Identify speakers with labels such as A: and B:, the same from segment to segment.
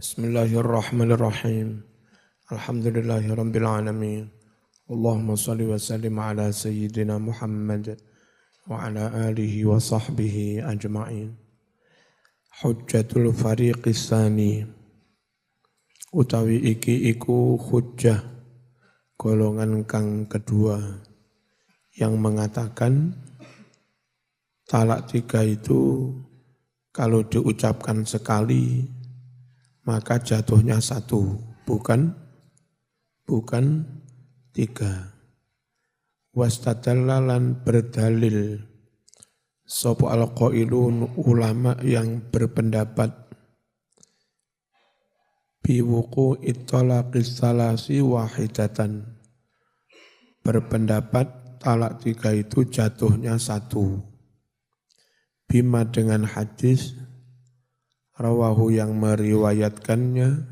A: Bismillahirrahmanirrahim. Alhamdulillahirabbil alamin. Allahumma shalli wa sallim ala sayyidina Muhammad wa ala alihi wa sahbihi ajma'in. Hujjatul fariqis tsani. Utawi iki iku hujjah golongan kang kedua yang mengatakan talak 3 itu kalau diucapkan sekali maka jatuhnya 1, bukan 3. Wastadallalan berdalil sapa al-qailun ulama yang berpendapat biwuku ittalaqis salasi wahidatan, berpendapat talak 3 itu jatuhnya 1 bima dengan hadis rawahu yang meriwayatkannya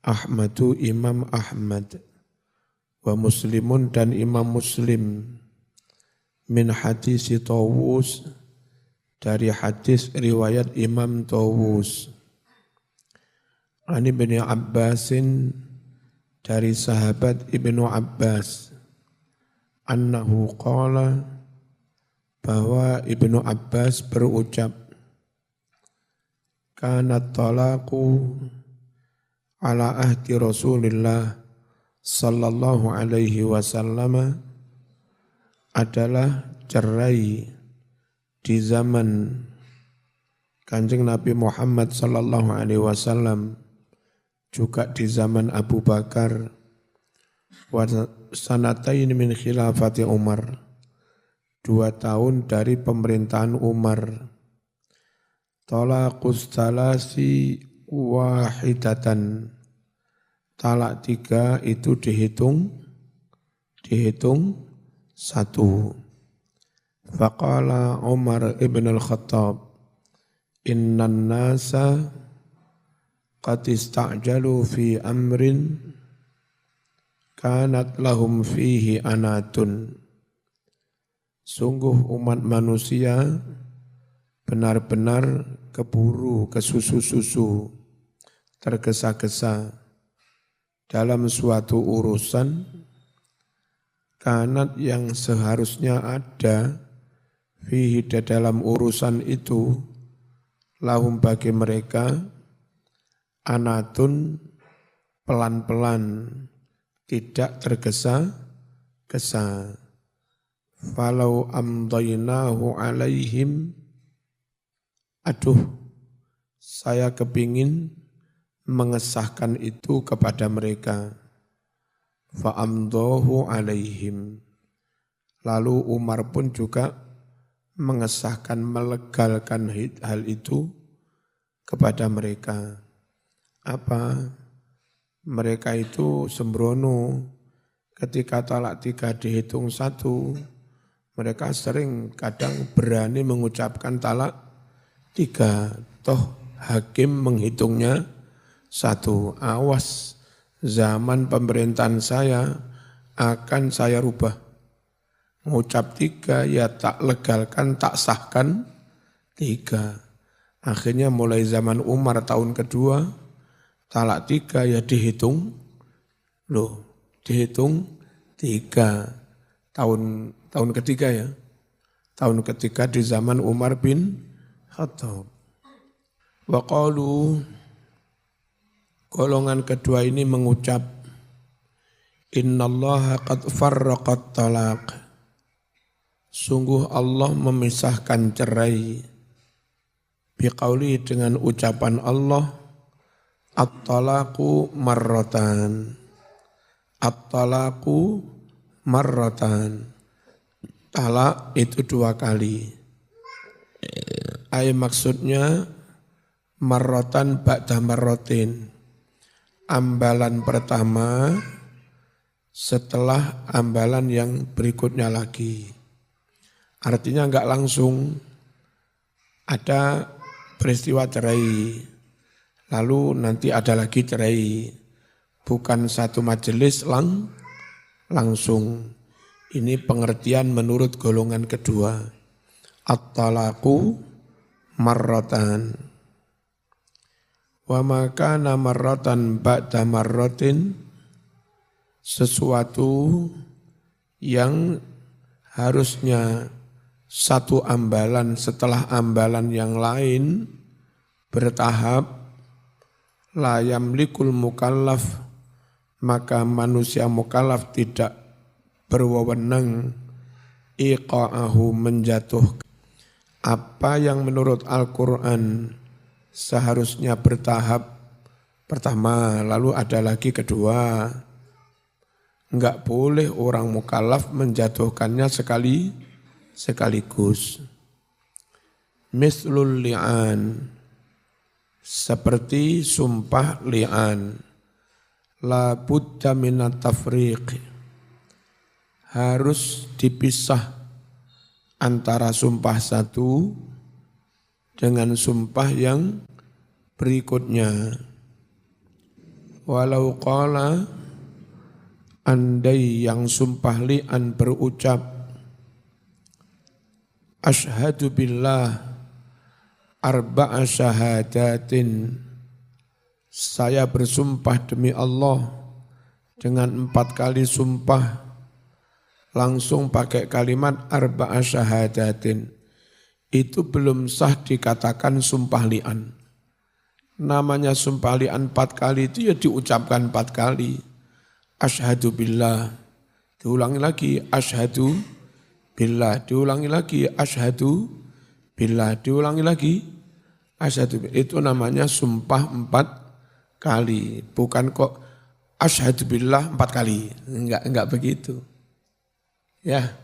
A: Ahmadu Imam Ahmad wa Muslimun dan Imam Muslim min hadis Tawus dari hadis riwayat Imam Tawus Ani bin Abbasin dari sahabat Ibnu Abbas annahu qala bahwa Ibnu Abbas berucap kanat talaqu ala ahdi Rasulillah sallallahu alaihi wasallam adalah cerai di zaman Kanjeng Nabi Muhammad sallallahu alaihi wasallam, juga di zaman Abu Bakar, wa sanatain min khilafati Umar, 2 tahun dari pemerintahan Umar. Talaqus talasi wahidatan, talak 3 itu dihitung 1. Faqala Umar ibn al-Khattab innan nasa qad ista'jalu fi amrin kanat lahum fihi anatun. Sungguh umat manusia benar-benar keburu, kesusu-susu, tergesa-gesa dalam suatu urusan kanat yang seharusnya ada fihi dalam urusan itu lahum bagi mereka anatun pelan-pelan, tidak tergesa-gesa. Falau amdainahu alaihim, aduh, saya kepingin mengesahkan itu kepada mereka. Fa'amdahu alaihim. Lalu Umar pun juga mengesahkan, melegalkan hal itu kepada mereka. Apa? Mereka itu sembrono ketika talak 3 dihitung 1, mereka sering kadang berani mengucapkan talak 3, toh hakim menghitungnya 1. Awas, zaman pemerintahan saya akan saya rubah. Mengucap 3 ya tak legalkan, tak sahkan 3. Akhirnya mulai zaman Umar tahun kedua, talak 3 ya dihitung 3. Tahun ketiga ya. Tahun ketiga di zaman Umar bin Khattab. Wa qalu, golongan kedua ini mengucap innallaha qad farraqat talaq. Sungguh Allah memisahkan cerai. Biqauli dengan ucapan Allah at-talaqu marratan. At-talaqu marratan. Talak itu 2 kali. Maksudnya marratan ba'da marratin. Ambalan pertama setelah ambalan yang berikutnya lagi. Artinya enggak langsung ada peristiwa cerai, lalu nanti ada lagi cerai. Bukan satu majelis langsung. Ini pengertian menurut golongan kedua. At-talaqu marratan. Wa maka marratan ba'da marratin, sesuatu yang harusnya satu ambalan setelah ambalan yang lain bertahap, la yamlikul mukallaf, maka manusia mukallaf tidak berwenang iqa'ahu menjatuhkan apa yang menurut Al-Quran seharusnya bertahap. Pertama, lalu ada lagi kedua. Enggak boleh orang mukallaf menjatuhkannya sekaligus. Mislul li'an, seperti sumpah li'an. La budda minat tafriq, harus dipisah antara sumpah satu dengan sumpah yang berikutnya. Walau qala, andai yang sumpah li'an berucap, asyhadu billah arba'a syahadatin, saya bersumpah demi Allah dengan 4 kali sumpah, langsung pakai kalimat arba'a syahadatin, itu belum sah dikatakan sumpah li'an. Namanya sumpah li'an 4 kali itu ya diucapkan 4 kali. Asyhadu billah, diulangi lagi asyhadu billah, diulangi lagi asyhadu billah, diulangi lagi asyhadu billah. Itu namanya sumpah 4 kali, bukan kok asyhadu billah 4 kali. Enggak begitu. Ya,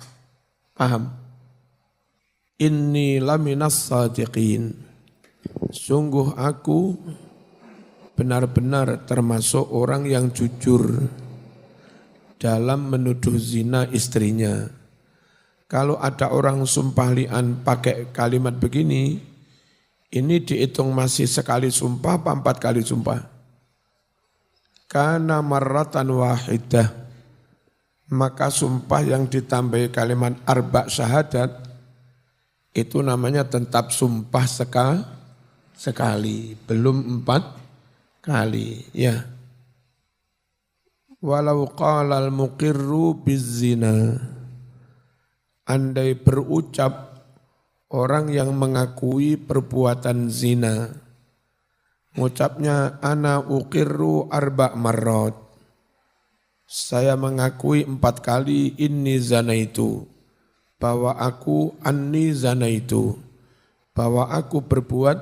A: paham? Inni laminas sadiqin, sungguh aku benar-benar termasuk orang yang jujur dalam menuduh zina istrinya. Kalau ada orang sumpah li'an pakai kalimat begini, ini dihitung masih sekali sumpah apa 4 kali sumpah? Kana marratan wahidah, maka sumpah yang ditambahi kalimat arba' syahadat, itu namanya tetap sumpah sekali, belum 4 kali. Ya. Walau qala al-muqirru bizzina, andai berucap orang yang mengakui perbuatan zina, ngucapnya ana uqirru arba' marrat, saya mengakui 4 kali inni zanaitu, bahwa aku anni zanaitu, bahwa aku berbuat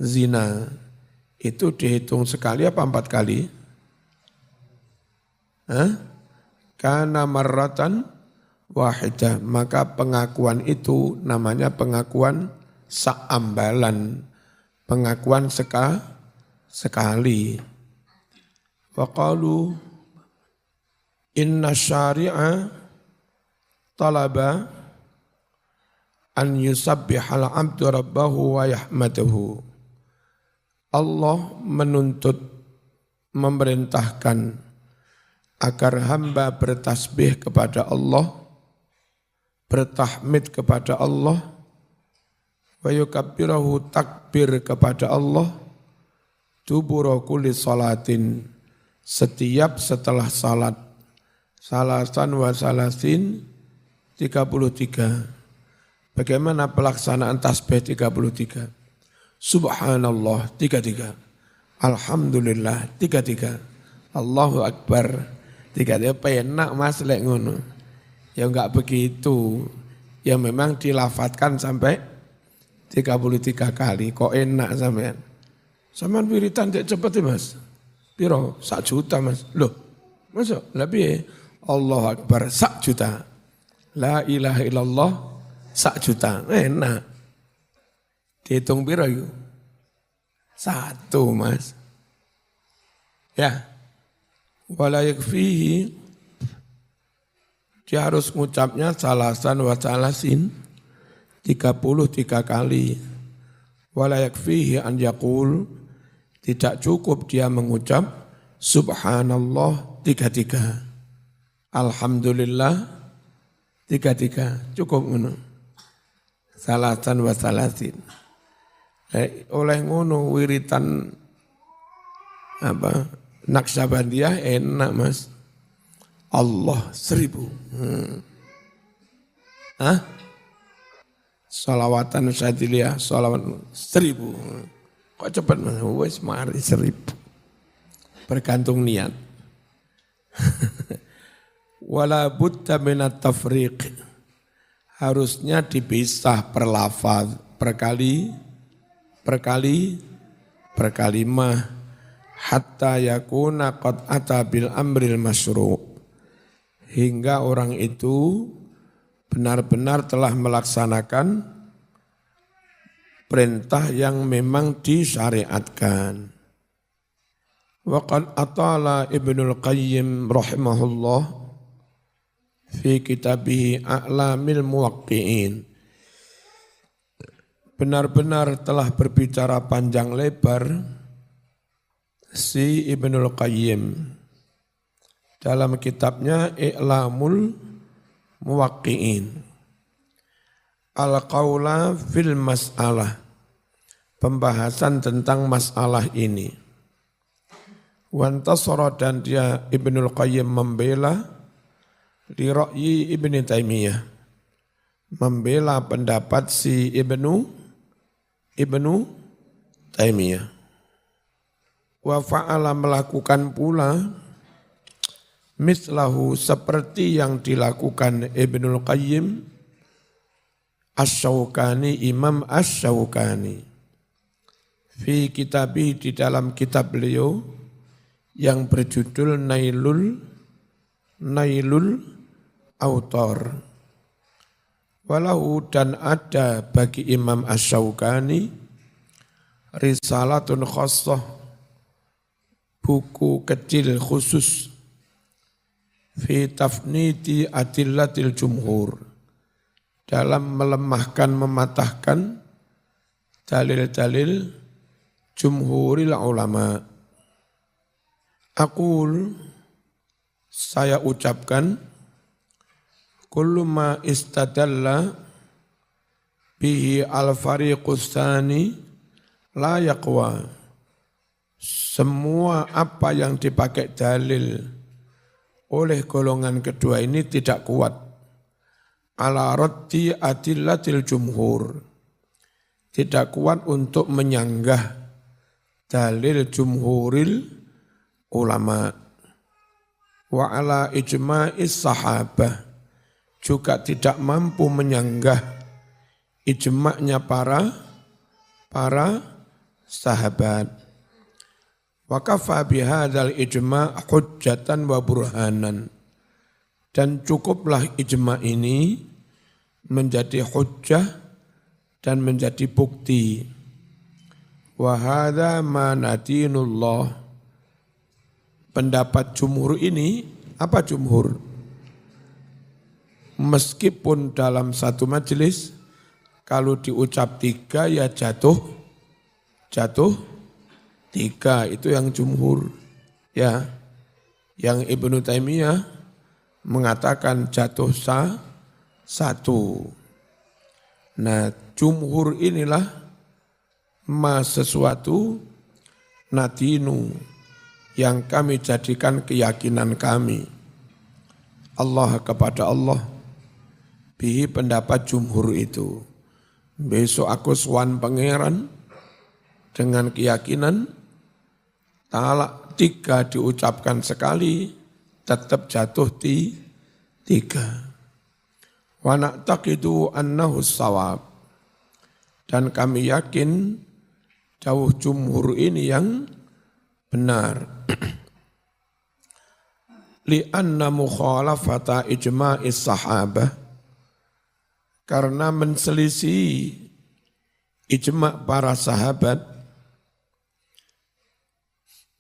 A: zina, itu dihitung sekali apa 4 kali? Kana marratan wahidah, maka pengakuan itu namanya pengakuan seambalan, pengakuan sekali. Wa qalu inna syari'a talaba an yusabbihal abdu rabbahu wa yahmaduhu. Allah menuntut, memerintahkan agar hamba bertasbih kepada Allah, bertahmid kepada Allah, wa yukabbirahu, takbir kepada Allah, dubura kulli salatin, setiap setelah salat, salasan wa salasin 33. Bagaimana pelaksanaan tasbih 33? Subhanallah 33, Alhamdulillah 33, Allahu Akbar 33. Penak mas lek ngono. Ya enggak begitu. Ya memang dilafadzkan sampai 33 kali. Kok enak sampean? Sampean wiritan cek cepet mas. Piro? 1 juta mas. Loh, masuk? Lah piye? Allahu Akbar 1 juta. La ilaha illallah 1 juta. Enak. Dihitung piro yuk? 1 mas. Ya. Wala yakfihi, dia harus ngucapnya salasan wa salasin 33 kali. Wala yakfihi an yaqul, tidak cukup dia mengucap subhanallah 33, alhamdulillah 33, cukup ngono. Salasan wa salasin. Oleh ngono wiritan apa Naksabandiyah enak Mas. Allah 1000. Hah? Salawatan Syadiliyah, salawat 1000. Kok cepat Mas? Wes mari 1000. Bergantung niat. Wala budda minat tafriq. Harusnya dipisah per lafaz, per kalimah hatta yakuna qad ata bil amril masyru'. Hingga orang itu benar-benar telah melaksanakan perintah yang memang disyariatkan. Wa qad atala Ibnul Qayyim rahimahullah fi kitabih A'lamil Muwaqqi'in. Benar-benar telah berbicara panjang lebar si Ibnul Qayyim dalam kitabnya I'lamul Muwaqqi'in. Al-Qawla fil Mas'alah. Pembahasan tentang masalah ini. Wantasara dan dia Ibnul Qayyim membela li ra'yi Ibn Taimiyah. Membela pendapat si Ibnu Taimiyah. Wa fa'ala melakukan pula mislahu seperti yang dilakukan Ibnul Qayyim Asy-Syaukani, Imam Asy-Syaukani fi kitabi di dalam kitab beliau yang berjudul Nailul Autor. Walahu dan ada bagi Imam Asy-Syaukani risalatun khassah, buku kecil khusus fi tafniti adillatil jumhur, dalam melemahkan, mematahkan dalil-dalil jumhuril ulama. Aqul, saya ucapkan, kullu ma istadalla bihi al-fariqus tsani la yaqwa. Semua apa yang dipakai dalil oleh golongan kedua ini tidak kuat. Ala raddi adillatil jumhur. Tidak kuat untuk menyanggah dalil jumhuril ulama. Wa ala ijma'is sahabah. Juga tidak mampu menyanggah ijma'nya para sahabat. Wa kafa bihadzal ijma' hujjatan wa burhanan. Dan cukuplah ijma' ini menjadi hujjah dan menjadi bukti. Wa hadza ma nadinullah. Pendapat jumhur ini, apa jumhur? Meskipun dalam satu majelis, kalau diucap 3 ya jatuh 3, itu yang jumhur. Ya, yang Ibnu Taimiyah mengatakan jatuh 1. Nah, jumhur inilah sesuatu nadinu yang kami jadikan keyakinan kami. Allah kepada Allah, bihi pendapat jumhur itu. Besok aku sowan pangeran dengan keyakinan talak 3 diucapkan sekali, tetap jatuh 3. Wa na'taqidu annahu shawab. Dan kami yakin jauh jumhur ini yang benar. Li'anna mukhalafata ijma'is sahabah. Karena menselisih ijma' para sahabat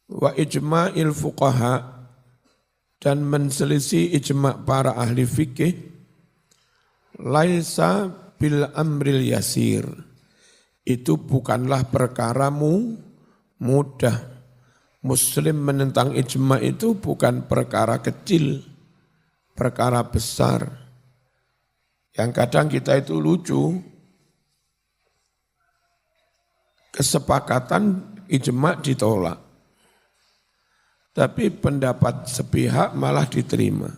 A: wa ijma'il fuqaha, dan menselisih ijma' para ahli fikih, laisa bil amril yasir, itu bukanlah perkaramu mudah. Muslim menentang ijma' itu bukan perkara kecil, perkara besar. Yang kadang kita itu lucu, kesepakatan ijma' ditolak. Tapi pendapat sepihak malah diterima.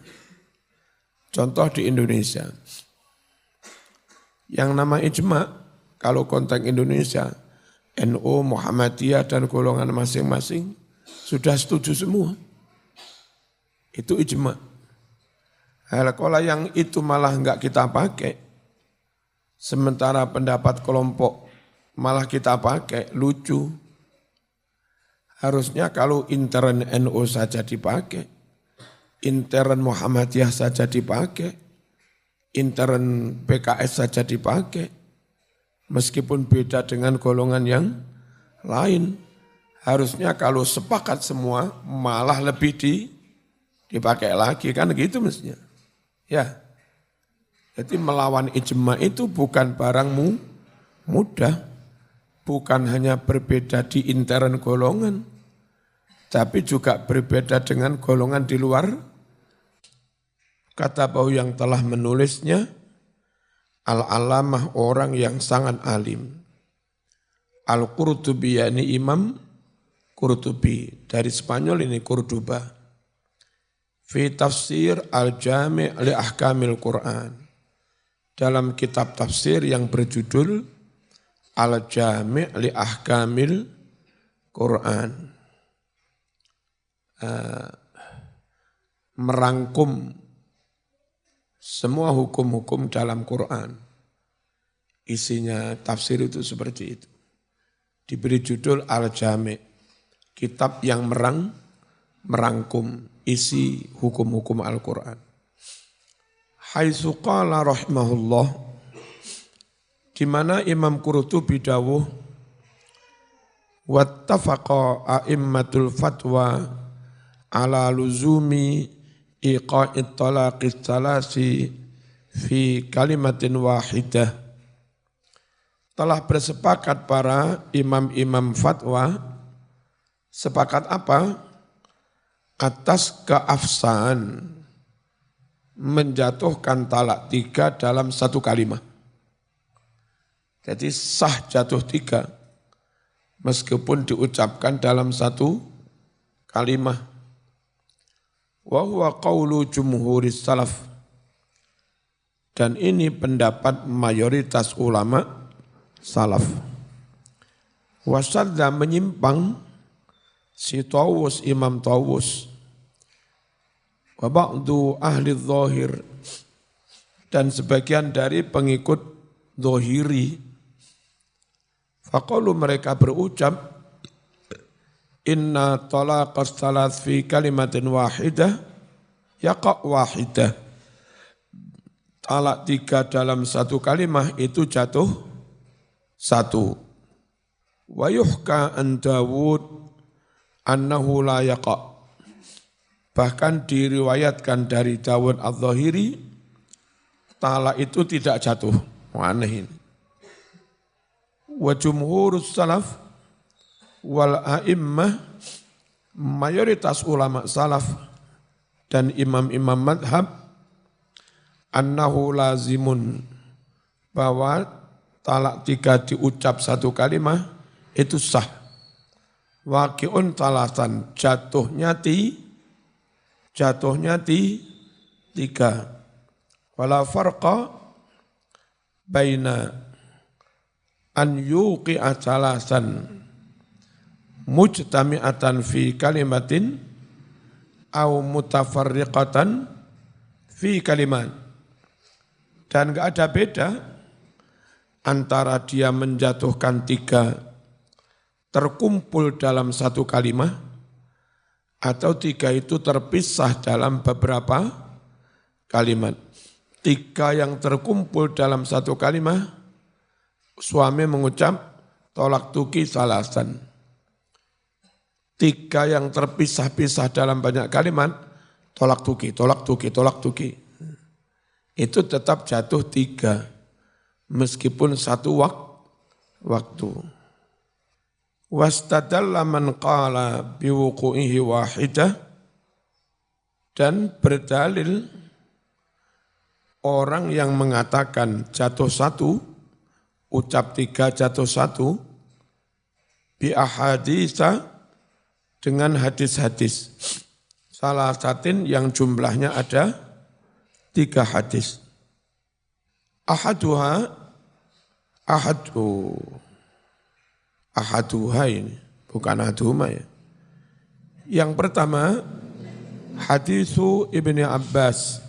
A: Contoh di Indonesia. Yang nama ijma, kalau konteks Indonesia, NU, Muhammadiyah dan golongan masing-masing sudah setuju semua. Itu ijma. Kalau yang itu malah enggak kita pakai, sementara pendapat kelompok malah kita pakai, lucu. Harusnya kalau intern NU saja dipakai, intern Muhammadiyah saja dipakai, intern PKS saja dipakai, meskipun beda dengan golongan yang lain. Harusnya kalau sepakat semua malah lebih dipakai lagi, kan gitu mestinya. Ya, jadi melawan ijma itu bukan barangmu mudah, bukan hanya berbeda di intern golongan, tapi juga berbeda dengan golongan di luar. Kata beliau yang telah menulisnya, Al-Alamah orang yang sangat alim. Al-Qurtubi, yakni Imam Qurtubi, dari Spanyol ini Cordoba. Fi tafsir Al-Jami' li Ahkamil Quran. Dalam kitab tafsir yang berjudul Al-Jami' li Ahkamil Quran. Merangkum semua hukum-hukum dalam Quran. Isinya tafsir itu seperti itu. Diberi judul Al-Jami', kitab yang merangkum isi hukum-hukum Al-Quran. Haitsu qala rahimahullah, di mana Imam Qurtubi dawuh, wattafaqa a'immatul fatwa ala luzumi iqa'it talaqis salasi fi kalimatin wahidah. Telah bersepakat para imam-imam fatwa, sepakat apa? Atas keafsahan menjatuhkan talak 3 dalam satu kalimat. Jadi sah jatuh 3 meskipun diucapkan dalam satu kalimat. Wa huwa qaulu jumhuris salaf. Dan ini pendapat mayoritas ulama salaf. Wasadda menyimpang si Tawus, Imam Tawus, wa ba'du ahli zahir, dan sebagian dari pengikut zahiri. Faqalu, mereka berucap, inna talaqas salas fi kalimatin wahidah yaqa' wahidah. Talak 3 dalam satu kalimat itu jatuh 1. Wa yuhka an Dawud annahu la yaqa'. Bahkan diriwayatkan dari Dawud al-Zahiri, talak itu tidak jatuh. Aneh ini. Wa jumhurus salaf wal a'immah, mayoritas ulama salaf dan imam-imam madhab, annahu lazimun, bahwa talak 3 diucap satu kalimat itu sah. Waqi'un talasan, jatuhnya 3. Wala farqa baina an yuqi'a talasan mujtami'atan fi kalimatin au mutafarriqatan fi kalimat. Dan enggak ada beda antara dia menjatuhkan 3 terkumpul dalam satu kalimat, atau 3 itu terpisah dalam beberapa kalimat. 3 yang terkumpul dalam satu kalimat, suami mengucap tolak tuki salasan. 3 yang terpisah-pisah dalam banyak kalimat, tolak tuki. Itu tetap jatuh 3, meskipun satu waktu. Wastadalla man qala biwuqu'ihi wahidah, dan berdalil orang yang mengatakan jatuh 1, ucap 3 jatuh 1, bi ahaditsa, dengan hadis-hadis. Salah satin yang jumlahnya ada 3 hadis. Ahaduha ini, bukan ahaduhuma ya. Yang pertama, hadisu Ibnu Abbas.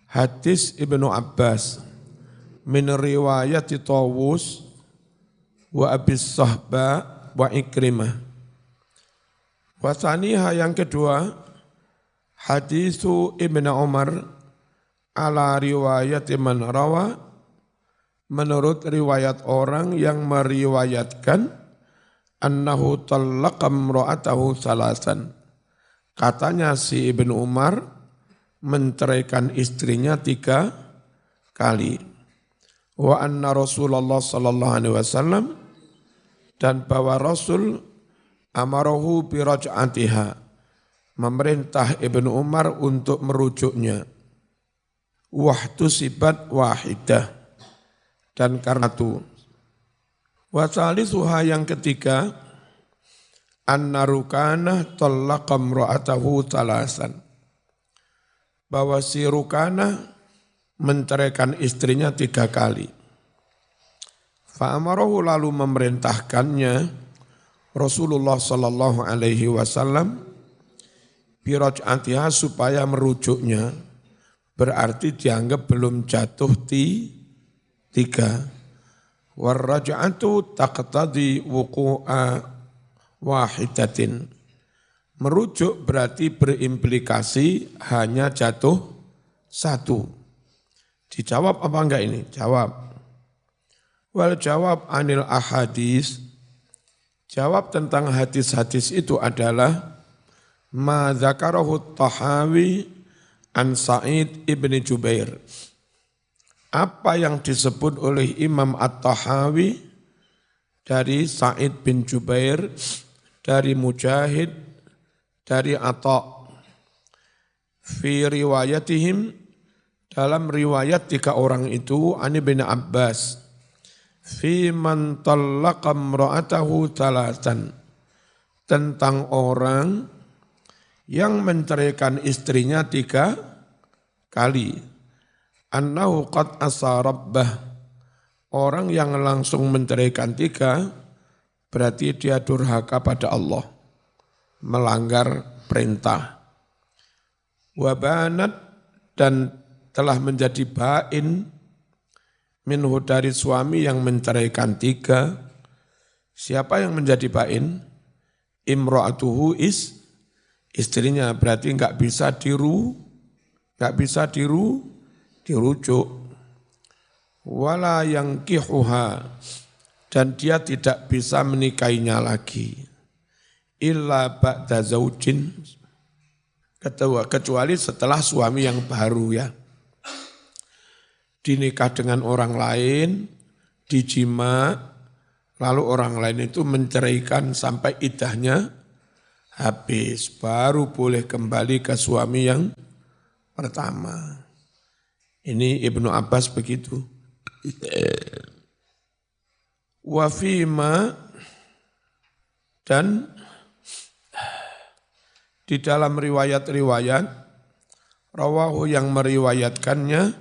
A: Hadis Ibnu Abbas. Min riwayati Tawus wa Abis Sahba wa Ikrimah. Wasaniha yang kedua, hadisu Ibnu Umar ala riwayat man rawa, menurut riwayat orang yang meriwayatkan annahu tallaqa imra'atahu salasan. Katanya si Ibnu Umar menceraikan istrinya 3 kali. Wa anna Rasulullah sallallahu alaihi wasallam, dan bahwa Rasul amarahu bi raj'atiha, memerintah Ibnu Umar untuk merujuknya. Wahtusibat wahidah, dan karena itu. Wasalisuha yang ketiga, anna Rukanah tallaqa imra'atahu salasan, bahwa si Rukanah menceraikan istrinya 3 kali. Fa'amarahu, lalu memerintahkannya Rasulullah sallallahu alaihi wasallam biraj'atiha, supaya merujuknya, berarti dianggap belum jatuh 3. Warraj'atu taqtadi wuqu'a wahidatin. Merujuk berarti berimplikasi hanya jatuh 1. Dijawab apa enggak ini? Jawab. Wal jawab anil ahadis. Jawab tentang hadis-hadis itu adalah ma dzakarahu Tahawi an Sa'id ibn Jubair. Apa yang disebut oleh Imam At-Tahawi dari Sa'id bin Jubair, dari Mujahid, dari Atha. Fi riwayatihim, dalam riwayat 3 orang itu, Ani bin Abbas, fi man tallaqa imra'atahu talasan, tentang orang yang menceraikan istrinya 3 kali. Annahu qad asa rabbah, orang yang langsung menceraikan 3, berarti dia durhaka pada Allah, melanggar perintah. Wabanat, dan telah menjadi bain minhu, dari suami yang menceraikan 3. Siapa yang menjadi bain? Imra'atuhu, istrinya, berarti enggak bisa dirujuk. Wala yankihuha, dan dia tidak bisa menikahinya lagi. Illa ba'da zaujin, kecuali setelah suami yang baru ya. Dinikah dengan orang lain, dijima, lalu orang lain itu menceraikan sampai iddahnya habis, baru boleh kembali ke suami yang pertama. Ini Ibnu Abbas begitu. Wa fima, dan di dalam riwayat-riwayat, rawahu yang meriwayatkannya,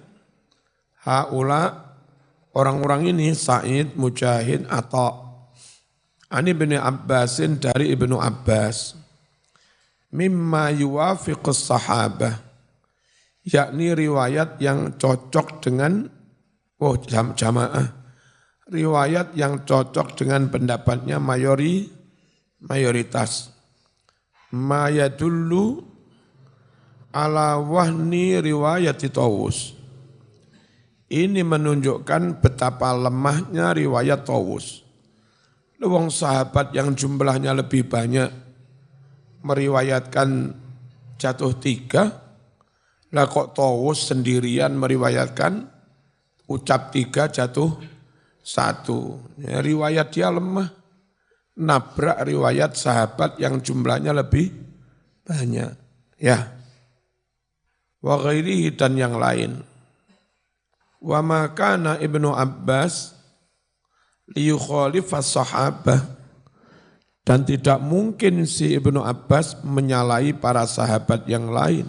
A: haula, orang-orang ini, Sa'id, Mujahid, Atha. Ani bin Abbasin, dari Ibnu Abbas. Mimma yuwafiqus sahabah, yakni riwayat yang cocok dengan, jamaah, riwayat yang cocok dengan pendapatnya mayoritas. Ma yadullu ala wahni riwayat Tawus. Ini menunjukkan betapa lemahnya riwayat Tawus. Wong sahabat yang jumlahnya lebih banyak meriwayatkan jatuh 3, lah kok Tawus sendirian meriwayatkan ucap 3 jatuh 1. Ya, riwayat dia lemah, nabrak riwayat sahabat yang jumlahnya lebih banyak. Ya. Wa ghairihi, dan yang lain. Wa ma kana Ibnu Abbas liyukhalifas sahabah, Dan tidak mungkin si Ibnu Abbas menyalahi para sahabat yang lain.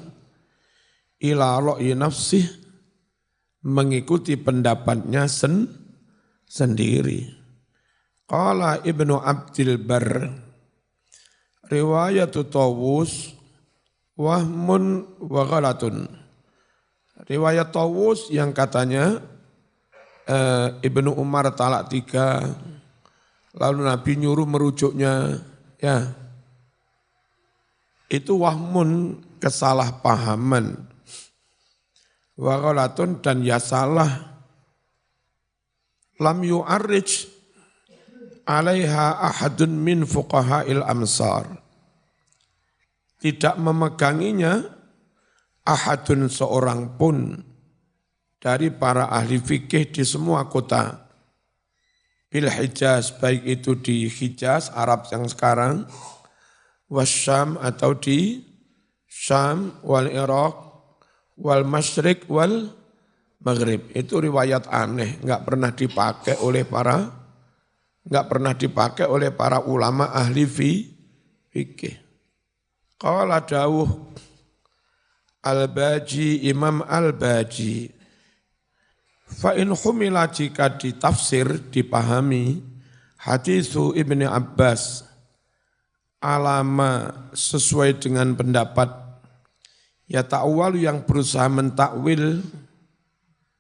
A: Ila ra'i nafsih, mengikuti pendapatnya sendiri. Qala Ibnu Abdil Barr, riwayatu Tawus wahmun wa ghalatun. Riwayat Tawus yang katanya Ibnu Umar talak 3, lalu Nabi nyuruh merujuknya, ya itu wahmun, kesalahpahaman, wa ghalatun, dan ya salah. Lam yu'arrij alaiha ahadun min fuqaha'il amsar, tidak memeganginya ahadun, seorang pun dari para ahli fikih di semua kota. Bil Hijaz, baik itu di Hijaz, Arab yang sekarang, wasyam atau di Syam, wal Iraq, wal Masyriq, wal Maghrib. Itu riwayat aneh, enggak pernah dipakai oleh para ulama ahli fikih. Qala dawuh Al-Baji, Imam Al-Baji, fa in humila, jika ditafsir, dipahami hadisu Ibni Abbas alama, sesuai dengan pendapat ya ta'awwal, yang berusaha mentakwil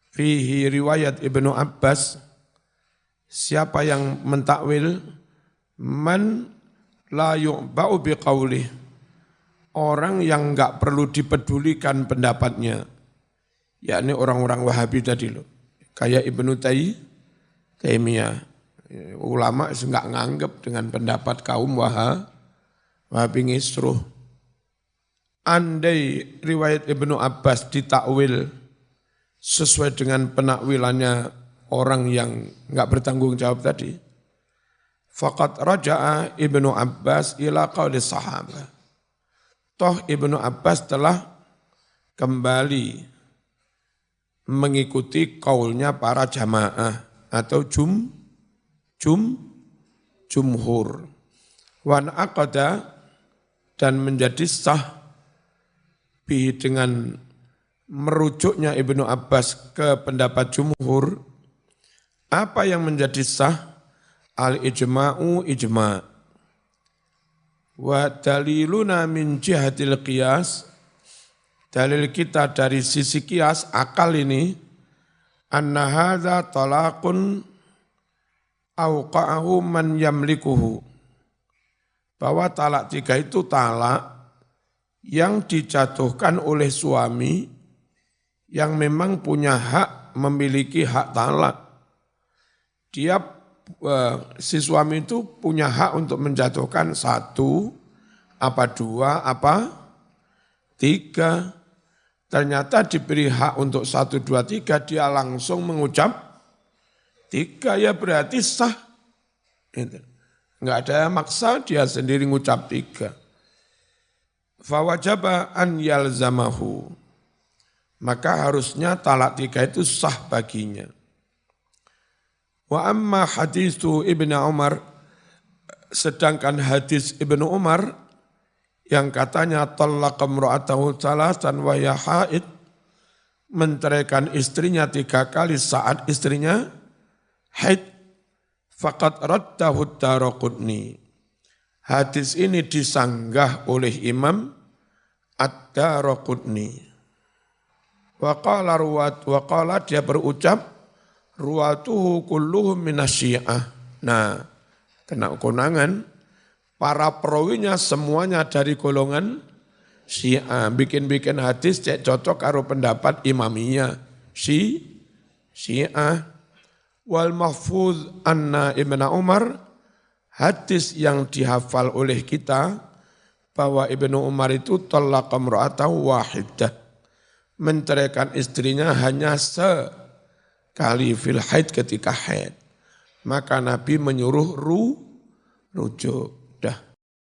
A: fihi riwayat Ibnu Abbas. Siapa yang mentakwil? Man la yu'ba'u biqaulih, orang yang enggak perlu dipedulikan pendapatnya, yakni orang-orang Wahabi tadi loh. Kayak Ibnu Taimiyah, ulama enggak nganggep dengan pendapat kaum Wahabi ngisruh. Andai riwayat Ibnu Abbas ditakwil sesuai dengan penakwilannya orang yang enggak bertanggung jawab tadi, faqad raja'a Ibnu Abbas ila qauli sahabah, toh Ibnu Abbas telah kembali mengikuti kaulnya para jamaah atau jumhur. Wan aqada, dan menjadi sah bi, dengan merujuknya Ibnu Abbas ke pendapat jumhur. Apa yang menjadi sah? Al-ijma'u, ijma'. Wa daliluna min jihatil qiyas, dalil kita dari sisi kias, akal ini, anna hadza talaqun awqa'ahu man yamlikuhu, bahwa talak 3 itu talak yang dijatuhkan oleh suami yang memang punya hak, memiliki hak talak. Dia si suami itu punya hak untuk menjatuhkan 1, 2, 3. Ternyata diberi hak untuk 1, 2, 3, dia langsung mengucap 3, ya berarti sah. Enggak ada maksa, dia sendiri ngucap 3. Fawajaba an yalzamahu, maka harusnya talak 3 itu sah baginya. Wa amma hadisu Ibnu Umar, sedangkan hadis Ibnu Umar yang katanya talaqa imra'atahu salasan wa hiya haid, menceraikan istrinya 3 kali saat istrinya haid, faqad raddahu Daraqutni, hadis ini disanggah oleh Imam Ad-Daraqutni. Wa qala dia berucap, ruwatuhu kulluhum minasyiah. Nah, kena konangan, para perawinya semuanya dari golongan Syiah. Bikin-bikin hadis cek cocok karo pendapat imamiyah Syiah. Wal mahfuz anna Ibnu Umar, hadis yang dihafal oleh kita bahwa Ibnu Umar itu talaqa imra'atahu wahidah, menceraikan istrinya hanya sekali fil haid, ketika haid. Maka Nabi menyuruh rujuk. Dah.